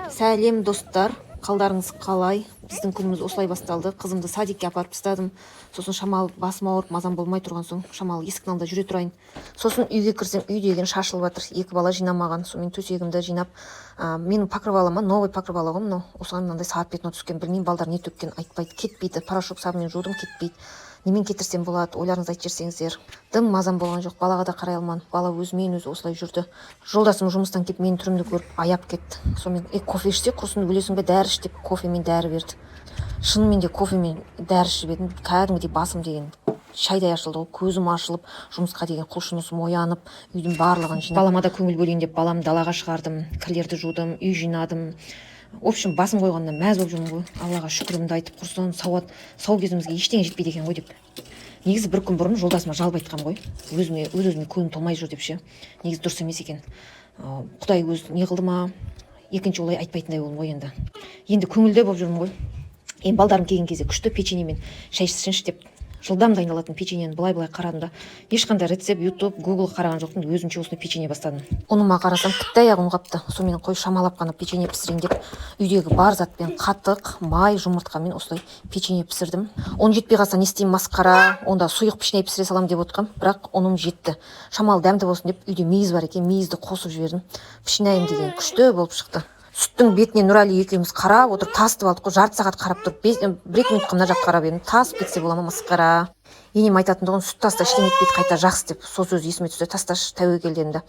Сәлем достар, қалдарыңыз қалай? Біздің күніміз осылай басталды. Қызымды садикке апарып тастадым. Сосын шамал басым ауырып, мазам болмай тұрған соң, шамал есіктің алдында жүре тұрайын. Сосын үйге кірсем, үй деген шашылып жатыр. Екі бала жинамаған. Сонымен төсегімді жинап, менің покрывалыма новый покрывало ғой мынау. Осыған мынандай сағат бетіне түскен. Білмеймін, балдар не төккен, айтпайды, кетпейді. Порошок сабынмен жудым, кетпейді. Немен кетірсем болады, ойларыңызды айтып жіберсеңіздер. Дым мазам болған жоқ, балаға да қарай алмадым. Бала өзімен өзі осылай жүрді. Жолдасым жұмыстан келіп менің түрімді көріп аяп кетті. Сонымен кофе ішсе құрсын өлесің бе, дәрі іш деп кофемен дәрі берді. Шынымен де кофемен дәрі ішіп едім, кәдімгідей басым деген шайдай ашылды ғой, көзім ашылып, жұмысқа деген құлшынысым оянып, үйдің барлығын жинап, балама да көңіл бөлейін деп баламды далаға шығардым, кірлерді жудым, үй жинадым. В общем, басым қойғанда мәз болып жүрмін ғой. Аллаға шүкірімді айтып, құрсын сау кезімізге ештеңе жетпейді екен ғой деп. Негізі бір күн бұрын жолдасыма жалып айтқам ғой. Өз-өзіме көңілім толмай жүр деп ше. Негізі дұрыс емес екен. Құдай өзі не қылды ма? Екінші олай айтпайтындай болдым ғой енді. Енді көңілді болып жүрмін ғой. Енді балдарым келген кезде күшті печеньемен шай ішсінші деп жылдам дайындалатын печеньені былай қарадым да, ешқандай рецепт, YouTube, Google қараған жоқпын, өзімше осындай печенье бастадым. Ұныма қарасам тіпті аяғы ұн қапты. Сонымен қой шамалап қана печенье пісірейін деп үйдегі бар затпен қатық, май, жұмыртқамен осылай печенье пісірдім. Он жетпей қалса не істеймін, масқара, онда сұйық пішіне пісіре салам деп отырғам, бірақ ұным жетті. Шамал дәмді болсын деп үйде мейіз бар екен, мейізді қосып жібердім. Пішінайым деген күшті болып шықты. Сүттің бетіне Нұрәлі екеуміз қарап отырып тасытып алдық қой, жарты сағат қарап тұрып, бір-екі минутқа мына жаққа қарап едім, тасып кетсе бола ма, масқара. Енем айтатындығын сүт таста ештеңе етпейді, қайта жақсы деп, сол сөз есіме түсті. Тасташы тәуекелденді.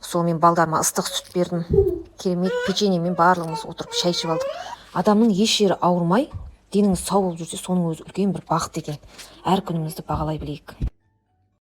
Сол мен балдарыма ыстық сүт бердім. Керемет печеньемен барлығымыз отырып шай ішіп алдық. Адамның еш жері ауырмай, деніңіз сау болып жүрсе, соның өзі үлкен бір бақыт екен. Әр күнімізді бағалай білейік.